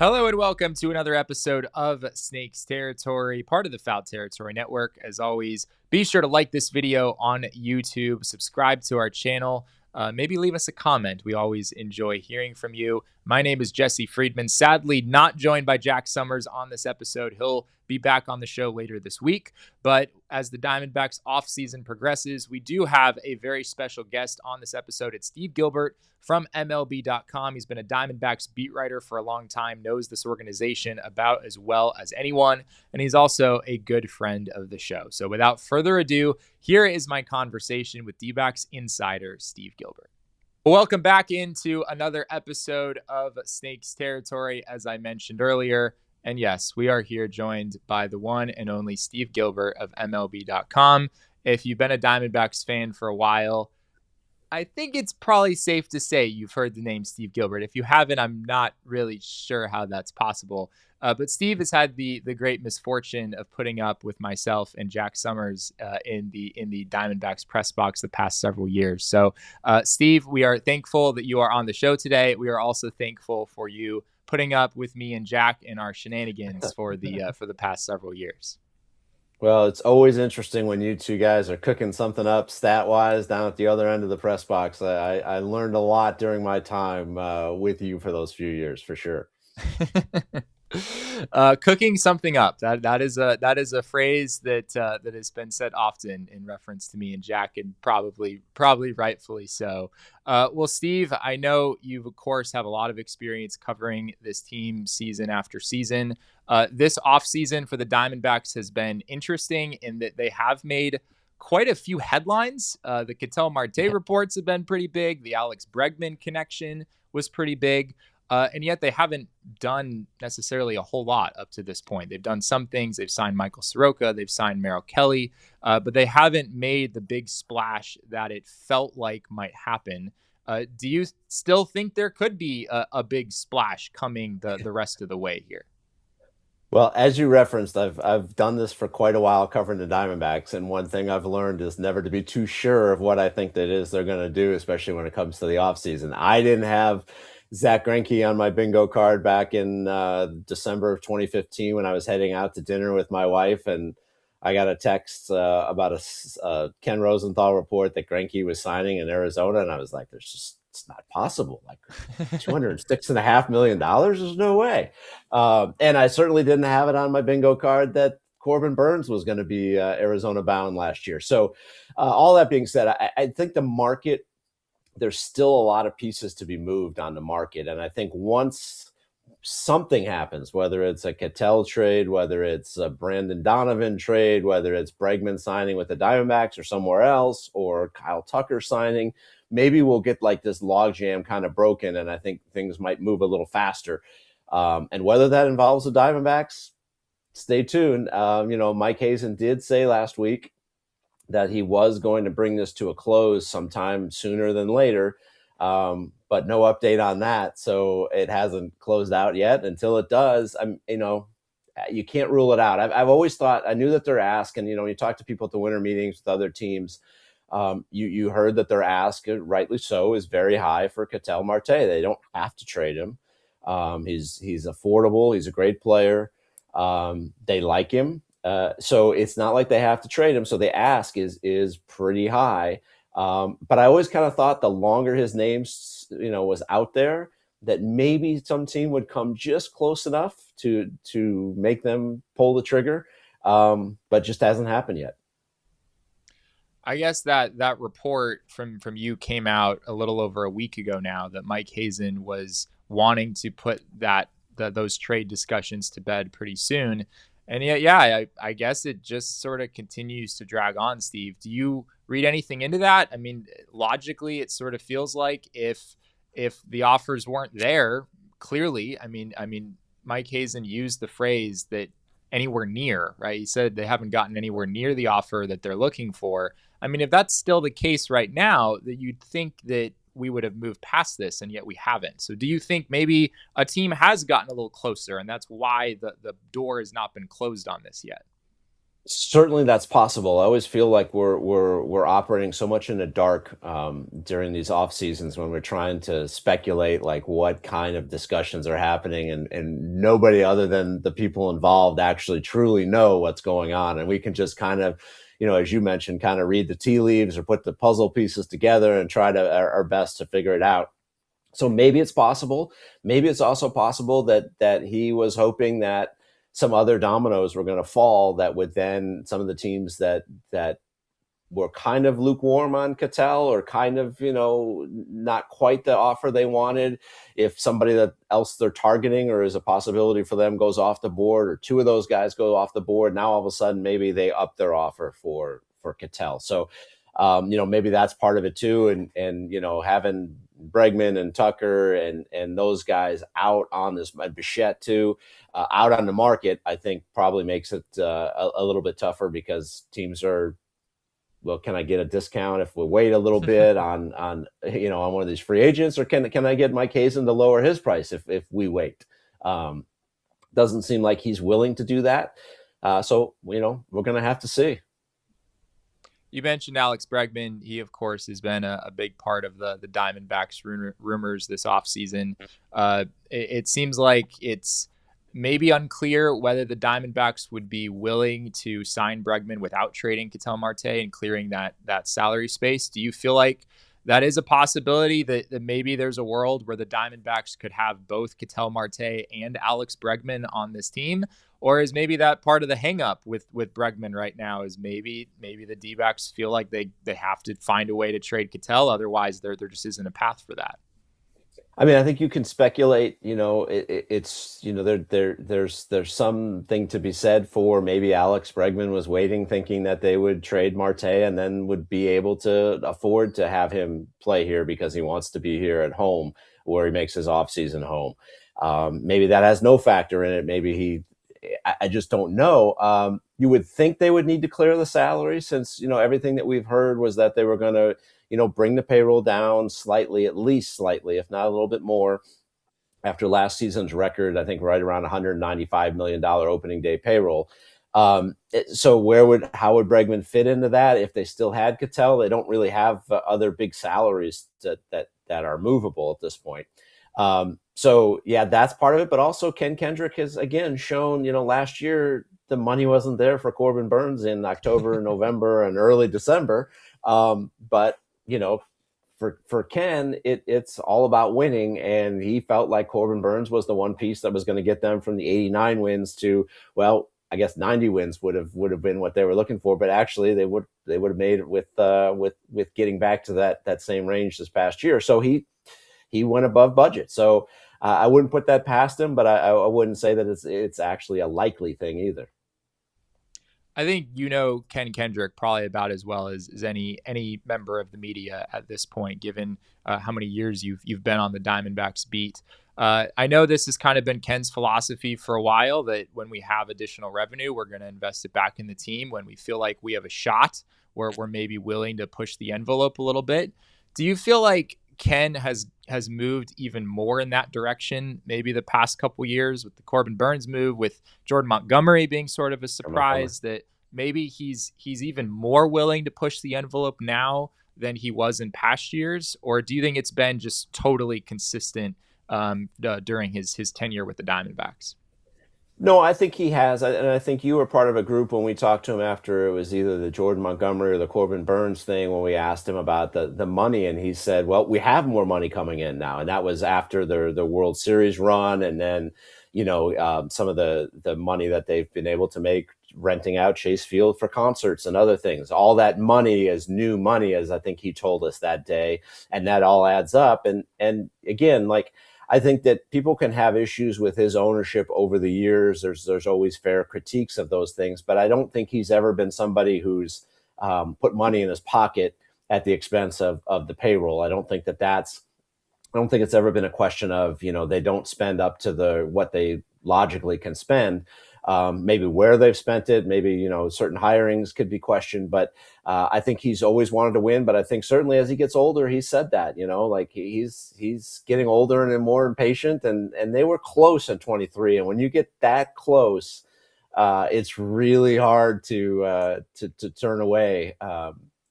Hello and welcome to another episode of Snakes Territory, part of the Foul Territory Network. As always, be sure to like this video on YouTube, subscribe to our channel, maybe leave us a comment. We always enjoy hearing from you. My name is Jesse Friedman, sadly not joined by Jack Summers on this episode. He'll be back on the show later this week. But as the Diamondbacks offseason progresses, we do have a very special guest on this episode. It's Steve Gilbert from MLB.com. He's been a Diamondbacks beat writer for a long time, knows this organization about as well as anyone, and he's also a good friend of the show. So without further ado, here is my conversation with D-backs insider Steve Gilbert. Welcome back into another episode of Snakes Territory, as I mentioned earlier. And yes, we are here joined by the one and only Steve Gilbert of MLB.com. If you've been a Diamondbacks fan for a while, I think it's probably safe to say you've heard the name Steve Gilbert. If you haven't, I'm not really sure how that's possible. But Steve has had the great misfortune of putting up with myself and Jack Summers in the Diamondbacks press box the past several years. So, Steve, we are thankful that you are on the show today. We are also thankful for you putting up with me and Jack and our shenanigans for the past several years. Well, it's always interesting when you two guys are cooking something up stat-wise down at the other end of the press box. I learned a lot during my time with you for those few years, for sure. Cooking something up. That is a phrase that has been said often in reference to me and Jack, and probably rightfully so. Well, Steve, I know you of course have a lot of experience covering this team season after season. This offseason for the Diamondbacks has been interesting in that they have made quite a few headlines. The Ketel Marte reports have been pretty big. The Alex Bregman connection was pretty big. And yet they haven't done necessarily a whole lot up to this point. They've done some things. They've signed Michael Soroka. They've signed Merrill Kelly. But they haven't made the big splash that it felt like might happen. Do you still think there could be a big splash coming the rest of the way here? Well, as you referenced, I've done this for quite a while covering the Diamondbacks, and one thing I've learned is never to be too sure of what I think that is they're going to do, especially when it comes to the offseason. I didn't have Zach Greinke on my bingo card back in December of 2015 when I was heading out to dinner with my wife, and I got a text about a Ken Rosenthal report that Greinke was signing in Arizona, and I was like, it's not possible. Like $206.5 million. There's no way. And I certainly didn't have it on my bingo card that Corbin Burnes was going to be Arizona bound last year. So all that being said, I think the market, there's still a lot of pieces to be moved on the market. And I think once something happens, whether it's a Ketel trade, whether it's a Brandon Donovan trade, whether it's Bregman signing with the Diamondbacks or somewhere else, or Kyle Tucker signing, maybe we'll get like this logjam kind of broken, and I think things might move a little faster. And whether that involves the Diamondbacks, stay tuned. Mike Hazen did say last week that he was going to bring this to a close sometime sooner than later, but no update on that. So it hasn't closed out yet. Until it does, you can't rule it out. I've always thought, I knew that their ask, and you talk to people at the winter meetings with other teams. You heard that their ask, rightly so, is very high for Ketel Marte. They don't have to trade him. He's affordable. He's a great player. They like him. So it's not like they have to trade him. So the ask is pretty high. But I always kind of thought the longer his name, was out there, that maybe some team would come just close enough to make them pull the trigger. But just hasn't happened yet. I guess that report from you came out a little over a week ago now, that Mike Hazen was wanting to put those trade discussions to bed pretty soon. And yet, yeah, I guess it just sort of continues to drag on, Steve. Do you read anything into that? I mean, logically, it sort of feels like if the offers weren't there, clearly, I mean, Mike Hazen used the phrase that anywhere near, right? He said they haven't gotten anywhere near the offer that they're looking for. I mean, if that's still the case right now, that you'd think that we would have moved past this, and yet we haven't. So do you think maybe a team has gotten a little closer, and that's why the door has not been closed on this yet? Certainly, that's possible. I always feel like we're operating so much in the dark during these off seasons when we're trying to speculate like what kind of discussions are happening, and nobody other than the people involved actually truly know what's going on, and we can just kind of, as you mentioned, kind of read the tea leaves or put the puzzle pieces together and try to our best to figure it out. So maybe it's possible. Maybe it's also possible that he was hoping that some other dominoes were going to fall that would then some of the teams that were kind of lukewarm on Ketel or kind of, not quite the offer they wanted. If somebody that else they're targeting or is a possibility for them goes off the board, or two of those guys go off the board, now all of a sudden maybe they up their offer for Ketel. So, maybe that's part of it too. And having Bregman and Tucker and those guys out on this, Bichette too, out on the market, I think probably makes it a little bit tougher because teams are, well, can I get a discount if we wait a little bit on one of these free agents, or can I get Mike Hazen to lower his price if we wait? Um, doesn't seem like he's willing to do that. So we're going to have to see. You mentioned Alex Bregman. He, of course, has been a big part of the Diamondbacks rumors this offseason. It seems like it's maybe unclear whether the Diamondbacks would be willing to sign Bregman without trading Ketel Marte and clearing that salary space. Do you feel like that is a possibility that maybe there's a world where the Diamondbacks could have both Ketel Marte and Alex Bregman on this team? Or is maybe that part of the hangup with Bregman right now is maybe the D-backs feel like they have to find a way to trade Ketel, otherwise there just isn't a path for that. I mean, I think you can speculate. It's there's something to be said for maybe Alex Bregman was waiting, thinking that they would trade Marte and then would be able to afford to have him play here because he wants to be here at home where he makes his offseason home. Maybe that has no factor in it. Maybe I just don't know. You would think they would need to clear the salary since everything that we've heard was that they were going to bring the payroll down slightly, at least slightly, if not a little bit more, after last season's record, I think right around $195 million opening day payroll. So how would Bregman fit into that if they still had Ketel? They don't really have other big salaries that are movable at this point. So yeah, that's part of it. But also Ken Kendrick has again shown, last year the money wasn't there for Corbin Burns in October, November, and early December. But for Ken, it's all about winning, and he felt like Corbin Burns was the one piece that was going to get them from the 89 wins to, well, I guess 90 wins would have been what they were looking for, but actually they would have made it with getting back to that same range this past year. So he went above budget. So I wouldn't put that past him, but I wouldn't say that it's actually a likely thing either. I think Ken Kendrick probably about as well as any member of the media at this point, given how many years you've been on the Diamondbacks beat. I know this has kind of been Ken's philosophy for a while, that when we have additional revenue, we're going to invest it back in the team. When we feel like we have a shot, we're maybe willing to push the envelope a little bit. Do you feel like Ken has moved even more in that direction, maybe the past couple years with the Corbin Burns move, with Jordan Montgomery being sort of a surprise, that maybe he's even more willing to push the envelope now than he was in past years? Or do you think it's been just totally consistent during his tenure with the Diamondbacks? No, I think he has, and I think you were part of a group when we talked to him after it was either the Jordan Montgomery or the Corbin Burns thing, when we asked him about the money, and he said, "Well, we have more money coming in now," and that was after the World Series run, and then some of the money that they've been able to make renting out Chase Field for concerts and other things. All that money is new money, as I think he told us that day, and that all adds up. And again, like, I think that people can have issues with his ownership over the years. There's always fair critiques of those things, but I don't think he's ever been somebody who's put money in his pocket at the expense of the payroll. I don't think it's ever been a question of, they don't spend up to what they logically can spend. Maybe where they've spent it, maybe, certain hirings could be questioned, but I think he's always wanted to win. But I think certainly as he gets older, he said that, like he's getting older and more impatient, and they were close in 23. And when you get that close, it's really hard to turn away,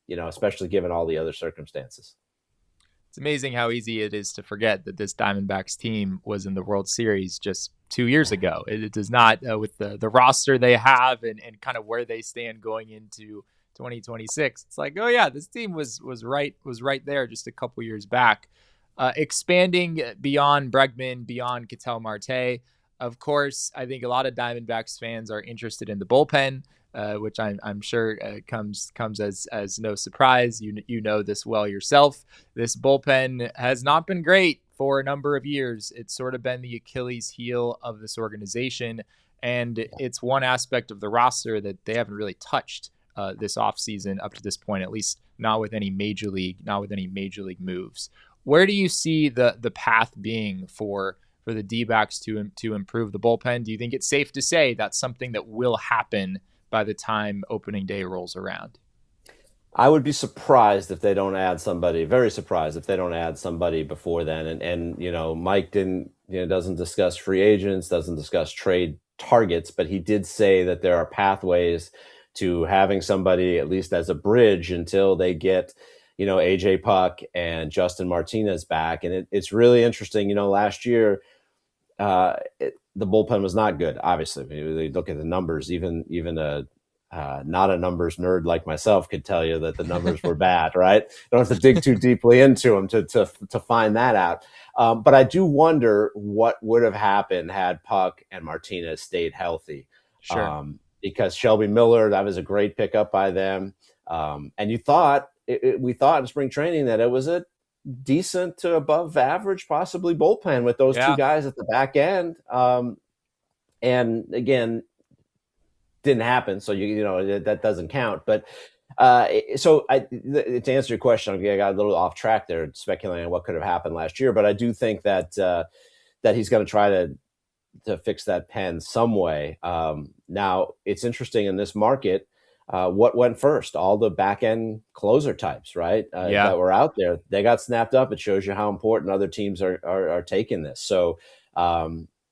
especially given all the other circumstances. It's amazing how easy it is to forget that this Diamondbacks team was in the World Series just 2 years ago. It does not, with the roster they have and kind of where they stand going into 2026. It's like, oh yeah, this team was right there just a couple years back. Expanding beyond Bregman, beyond Ketel Marte. Of course, I think a lot of Diamondbacks fans are interested in the bullpen, which I'm sure comes as no surprise. You know this well yourself. This bullpen has not been great for a number of years. It's sort of been the Achilles heel of this organization, and it's one aspect of the roster that they haven't really touched this offseason up to this point, at least not with any major league moves. Where do you see the path being for the D-backs to improve the bullpen? Do you think it's safe to say that's something that will happen by the time opening day rolls around? I would be surprised if they don't add somebody. Very surprised if they don't add somebody before then. And Mike doesn't discuss free agents, doesn't discuss trade targets, but he did say that there are pathways to having somebody at least as a bridge until they get AJ Puck and Justin Martinez back. And it's really interesting. Last year, the bullpen was not good. Obviously, they look at the numbers. Even not a numbers nerd like myself could tell you that the numbers were bad. Right? You don't have to dig too deeply into them to find that out. But I do wonder what would have happened had Puck and Martinez stayed healthy. Sure. Because Shelby Miller, that was a great pickup by them. And we thought in spring training that it was a decent to above average, possibly bullpen with those two guys at the back end. And again, didn't happen. So that doesn't count. But to answer your question, I got a little off track there, speculating on what could have happened last year. But I do think that he's going to try to fix that pen some way. Now it's interesting in this market. What went first? All the back end closer types, right? That were out there. They got snapped up. It shows you how important other teams are taking this. So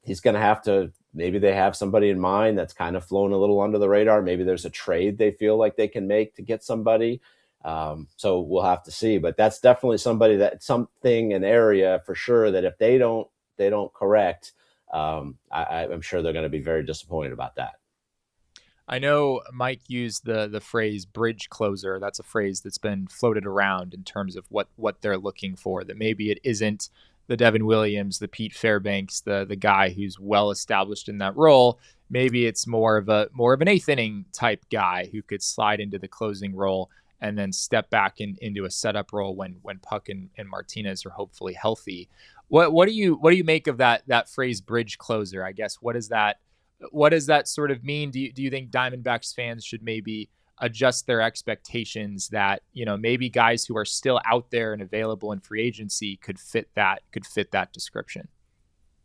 he's going to have to. Maybe they have somebody in mind that's kind of flown a little under the radar. Maybe there's a trade they feel like they can make to get somebody. So we'll have to see. But that's definitely an area for sure that if they don't correct, I'm sure they're going to be very disappointed about that. I know Mike used the phrase bridge closer. That's a phrase that's been floated around in terms of what they're looking for, that maybe it isn't the Devin Williams, the Pete Fairbanks, the guy who's well established in that role. Maybe it's more of an eighth inning type guy who could slide into the closing role and then step back into a setup role when Puck and Martinez are hopefully healthy. What do you make of that phrase bridge closer? I guess what does that sort of mean? Do you think Diamondbacks fans should maybe adjust their expectations that, maybe guys who are still out there and available in free agency could fit that description?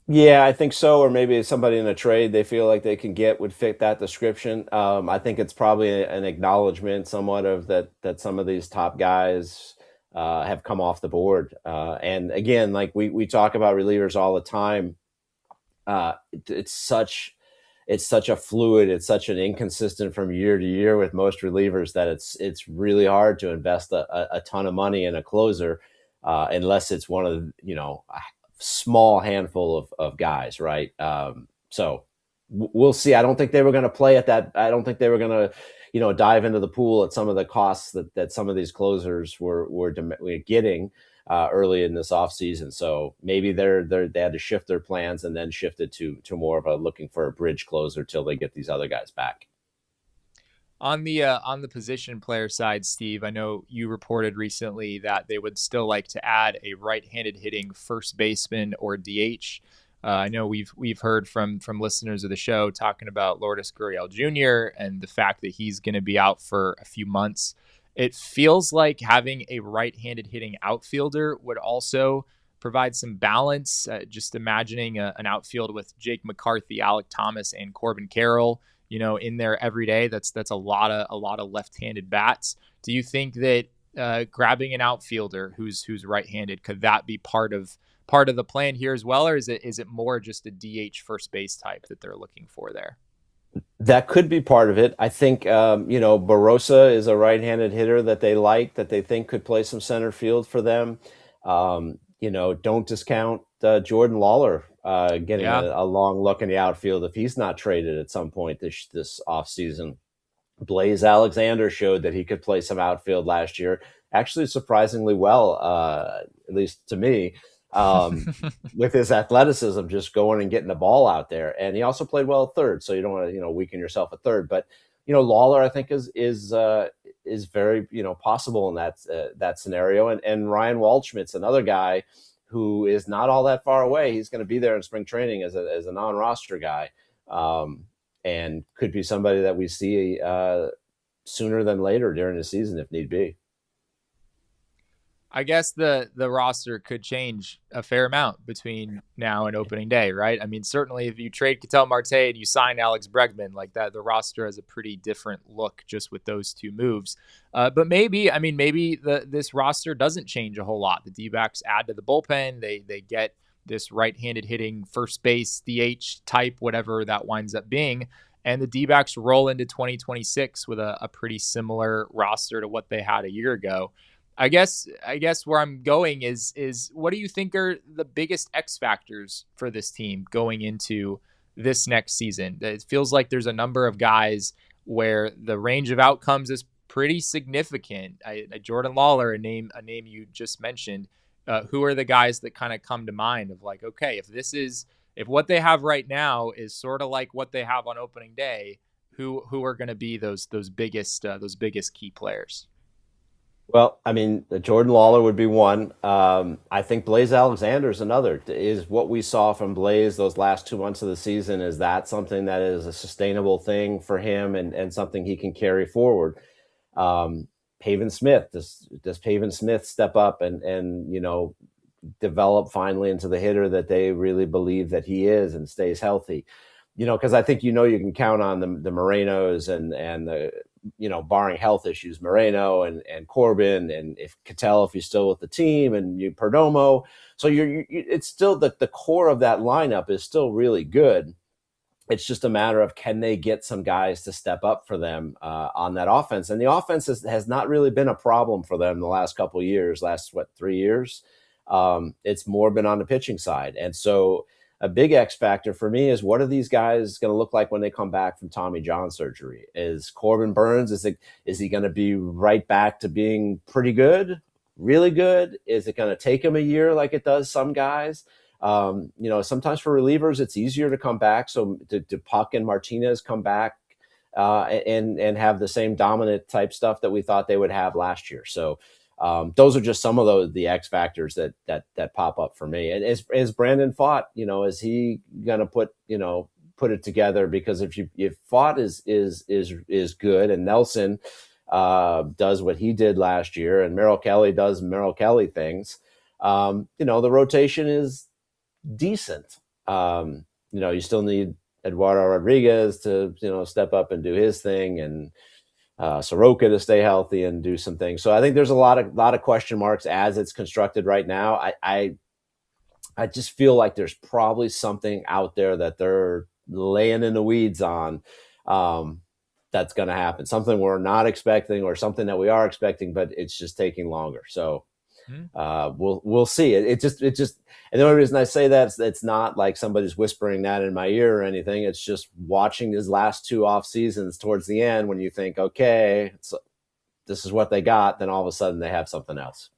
Yeah, I think so. Or maybe somebody in a trade they feel like they can get would fit that description. I think it's probably an acknowledgement somewhat of that some of these top guys have come off the board. And again, like we talk about relievers all the time. It's such a fluid, it's such an inconsistent from year to year with most relievers that it's really hard to invest a ton of money in a closer unless it's one of a small handful of guys, right? So we'll see. I don't think they were going to play at that. I don't think they were going to dive into the pool at some of the costs that some of these closers were getting early in this offseason. So maybe they had to shift their plans and then shifted to more of a looking for a bridge closer till they get these other guys back. On the position player side, Steve, I know you reported recently that they would still like to add a right-handed hitting first baseman or DH. I know we've heard from listeners of the show talking about Lourdes Gurriel Jr. and the fact that he's going to be out for a few months. It feels like having a right-handed hitting outfielder would also provide some balance. Just imagining an outfield with Jake McCarthy, Alec Thomas, and Corbin Carroll, in there every day. That's a lot of left-handed bats. Do you think that grabbing an outfielder who's right-handed, could that be part of the plan here as well, or is it more just a DH first base type that they're looking for there? That could be part of it. I think, Barossa is a right-handed hitter that they like, that they think could play some center field for them. Don't discount Jordan Lawler getting Yeah. a long look in the outfield if he's not traded at some point this offseason. Blaze Alexander showed that he could play some outfield last year, actually surprisingly well, at least to me, um, with his athleticism, just going and getting the ball out there. And he also played well at third, so you don't want to weaken yourself at third. But Lawler, I think is very possible in that scenario. And Ryan Waldschmidt's another guy who is not all that far away. He's going to be there in spring training as a non-roster guy. And could be somebody that we see sooner than later during the season if need be. I guess the roster could change a fair amount between now and opening day, right? I mean, certainly if you trade Ketel Marte and you sign Alex Bregman like that, the roster has a pretty different look just with those two moves. But maybe this roster doesn't change a whole lot. The D-backs add to the bullpen. They get this right-handed hitting first base DH type, whatever that winds up being. And the D-backs roll into 2026 with a pretty similar roster to what they had a year ago. I guess where I'm going is what do you think are the biggest X factors for this team going into this next season? It feels like there's a number of guys where the range of outcomes is pretty significant. Jordan Lawler, a name you just mentioned. Who are the guys that kind of come to mind of like, okay, if what they have right now is sort of like what they have on opening day, who are going to be those biggest key players? Well, I mean, Jordan Lawler would be one. I think Blaze Alexander is another. Is what we saw from Blaze those last 2 months of the season, is that something that is a sustainable thing for him and something he can carry forward? Pavin Smith, does Pavin Smith step up and develop finally into the hitter that they really believe that he is and stays healthy? Because I think you can count on the Morenos and the barring health issues, Moreno and Corbin, and if Ketel, if he's still with the team, and you Perdomo. So it's still the core of that lineup is still really good. It's just a matter of can they get some guys to step up for them on that offense. And the offense has not really been a problem for them the last couple of years, 3 years. It's more been on the pitching side. And so a big X factor for me is what are these guys going to look like when they come back from Tommy John surgery? Is Corbin Burns, is he going to be right back to being pretty good, really good? Is it going to take him a year like it does some guys? Sometimes for relievers, it's easier to come back. So do Puck and Martinez come back and have the same dominant type stuff that we thought they would have last year? So those are just some of the X factors that pop up for me. And is Brandon Pfaadt, is he going to put it together? Because if Pfaadt is good, and Nelson does what he did last year, and Merrill Kelly does Merrill Kelly things, the rotation is decent. You still need Eduardo Rodriguez to step up and do his thing, and Soroka to stay healthy and do some things. So I think there's a lot of question marks as it's constructed right now. I just feel like there's probably something out there that they're laying in the weeds on that's going to happen. Something we're not expecting, or something that we are expecting, but it's just taking longer. So we'll see. It just, and the only reason I say that is it's not like somebody's whispering that in my ear or anything. It's just watching these last two off seasons towards the end when you think, okay, this is what they got. Then all of a sudden they have something else.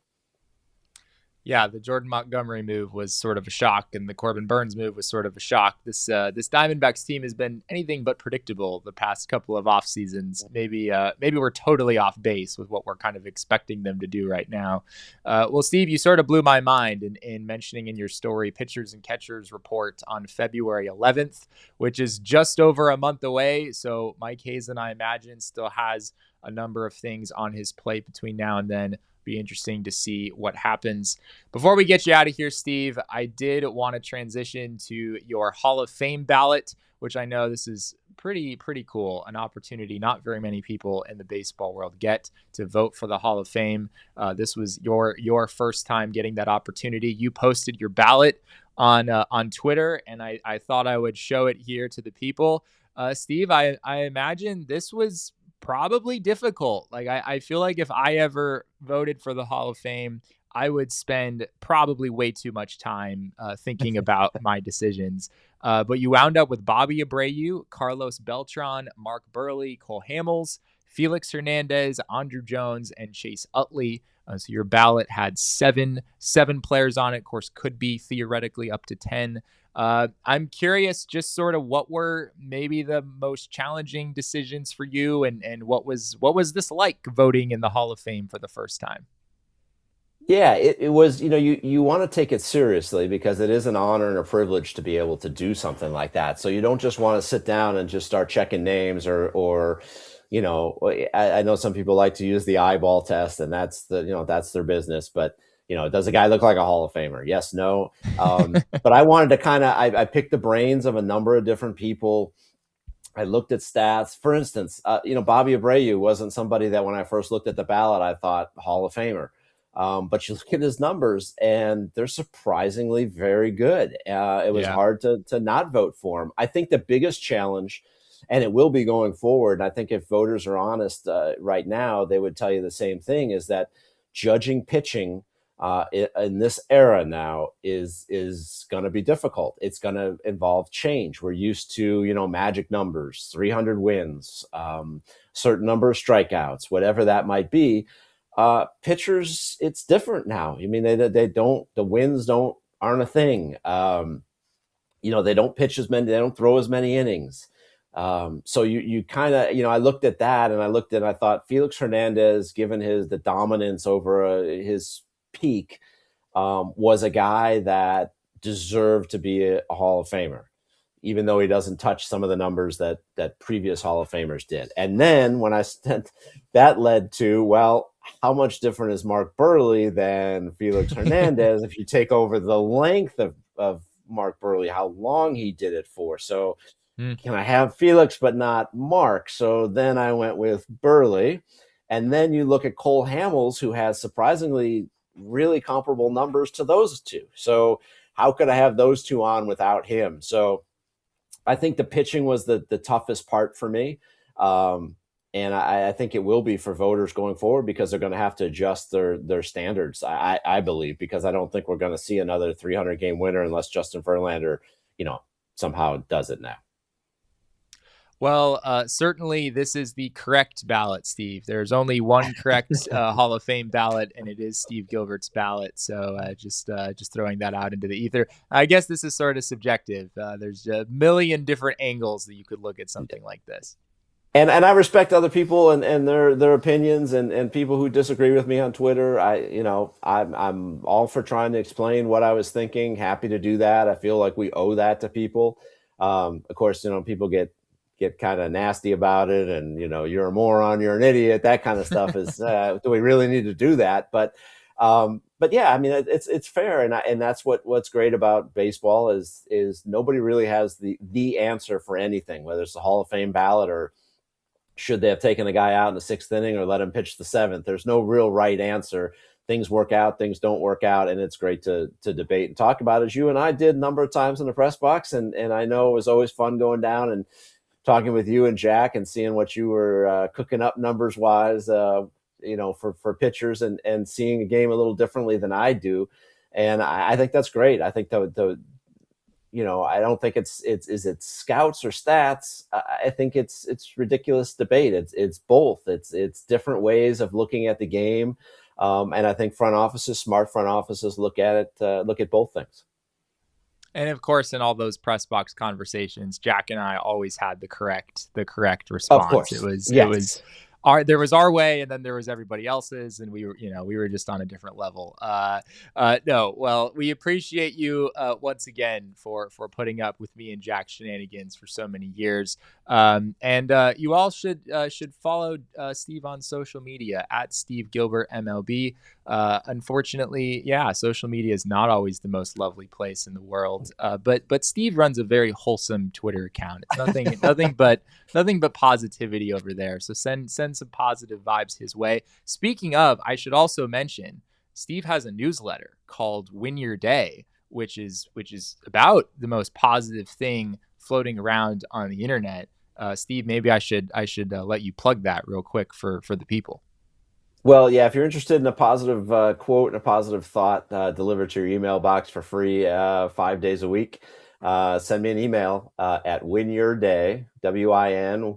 Yeah, the Jordan Montgomery move was sort of a shock, and the Corbin Burns move was sort of a shock. This Diamondbacks team has been anything but predictable the past couple of off seasons. Maybe we're totally off base with what we're kind of expecting them to do right now. Well, Steve, you sort of blew my mind in mentioning in your story pitchers and catchers report on February 11th, which is just over a month away. So Mike Hazen, I imagine, still has a number of things on his plate between now and then. Be interesting to see what happens. Before we get you out of here, Steve, I did want to transition to your Hall of Fame ballot, which I know this is pretty cool, an opportunity not very many people in the baseball world get to vote for the Hall of Fame. This was your first time getting that opportunity. You posted your ballot on Twitter, and I thought I would show it here to the people. Steve, I imagine this was probably difficult. Like, I feel like if I ever voted for the Hall of Fame, I would spend probably way too much time thinking about my decisions. But you wound up with Bobby Abreu, Carlos Beltran, Mark Burley, Cole Hamels, Felix Hernandez, Andrew Jones, and Chase Utley. So your ballot had seven players on it. Of course, could be theoretically up to 10. I'm curious, just sort of what were maybe the most challenging decisions for you, and what was this like voting in the Hall of Fame for the first time? Yeah, it was, you want to take it seriously because it is an honor and a privilege to be able to do something like that. So you don't just want to sit down and just start checking names or I know some people like to use the eyeball test, and that's their business. But, does a guy look like a Hall of Famer? Yes, no. But I wanted to I picked the brains of a number of different people. I looked at stats. For instance, Bobby Abreu wasn't somebody that when I first looked at the ballot, I thought Hall of Famer. But you look at his numbers, and they're surprisingly very good. It was Yeah. hard to not vote for him. I think the biggest challenge, and it will be going forward, and I think if voters are honest right now, they would tell you the same thing, is that judging pitching in this era now is going to be difficult. It's going to involve change. We're used to magic numbers, 300 wins, certain number of strikeouts, whatever that might be. Pitchers, it's different now. I mean, they don't, the wins aren't a thing. They don't pitch as many, they don't throw as many innings. So you kind of, I looked at that, and I thought Felix Hernandez, given the dominance over his peak, was a guy that deserved to be a Hall of Famer, even though he doesn't touch some of the numbers that previous Hall of Famers did. And then when that led to, well, how much different is Mark Burley than Felix Hernandez if you take over the length of Mark Burley, how long he did it for? So Mm. can I have Felix but not Mark? So then I went with Burley. And then you look at Cole Hamels, who has surprisingly really comparable numbers to those two. So how could I have those two on without him? So I think the pitching was the toughest part for me. And I think it will be for voters going forward, because they're going to have to adjust their standards, I believe, because I don't think we're going to see another 300 game winner unless Justin Verlander, somehow does it now. Well, certainly this is the correct ballot, Steve. There's only one correct Hall of Fame ballot, and it is Steve Gilbert's ballot. So just throwing that out into the ether. I guess this is sort of subjective. There's a million different angles that you could look at something like this. And I respect other people and their opinions, and people who disagree with me on Twitter. I'm all for trying to explain what I was thinking. Happy to do that. I feel like we owe that to people. Of course, people get kind of nasty about it, and you're a moron, you're an idiot, that kind of stuff is do we really need to do that? But yeah, I mean, it's fair, and that's what's great about baseball is nobody really has the answer for anything, whether it's the Hall of Fame ballot or should they have taken a guy out in the sixth inning or let him pitch the seventh. There's no real right answer. Things work out, things don't work out, and it's great to debate and talk about, as you and I did a number of times in the press box. And I know it was always fun going down and talking with you and Jack and seeing what you were cooking up numbers wise, for pitchers, and seeing a game a little differently than I do. And I think that's great. I think I don't think it's is it scouts or stats. I think it's ridiculous debate. It's both. It's different ways of looking at the game. And I think smart front offices look at both things. And of course, in all those press box conversations, Jack and I always had the correct Of response. It course. was Yes. there was our way, and then there was everybody else's, and we were just on a different level. No, well, we appreciate you once again for putting up with me and Jack's shenanigans for so many years. And you all should follow Steve on social media at Steve Gilbert MLB. Unfortunately, yeah, social media is not always the most lovely place in the world. But Steve runs a very wholesome Twitter account. It's nothing but positivity over there. So send some positive vibes his way. Speaking of, I should also mention Steve has a newsletter called Win Your Day, which is about the most positive thing floating around on the internet. Steve, maybe I should let you plug that real quick for the people. Well, yeah, if you're interested in a positive quote and a positive thought delivered to your email box for free 5 days a week, send me an email at winyourday, WINYOURDAY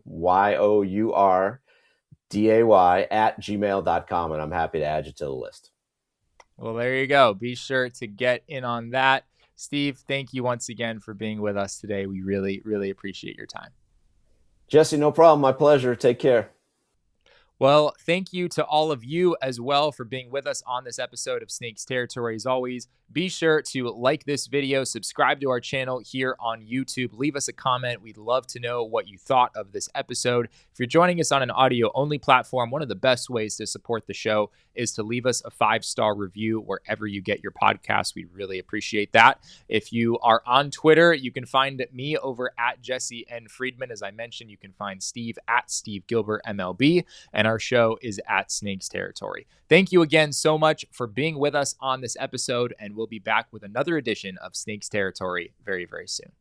at gmail.com, and I'm happy to add you to the list. Well, there you go. Be sure to get in on that. Steve, thank you once again for being with us today. We really, really appreciate your time. Jesse, no problem. My pleasure. Take care. Well, thank you to all of you as well for being with us on this episode of Snakes Territory. As always, be sure to like this video, subscribe to our channel here on YouTube, leave us a comment. We'd love to know what you thought of this episode. If you're joining us on an audio-only platform, one of the best ways to support the show is to leave us a 5-star review wherever you get your podcasts. We really appreciate that. If you are on Twitter, you can find me over at Jesse N. Friedman. As I mentioned, you can find Steve at Steve Gilbert MLB, and our show is at Snakes Territory. Thank you again so much for being with us on this episode, and we'll be back with another edition of Snakes Territory very, very soon.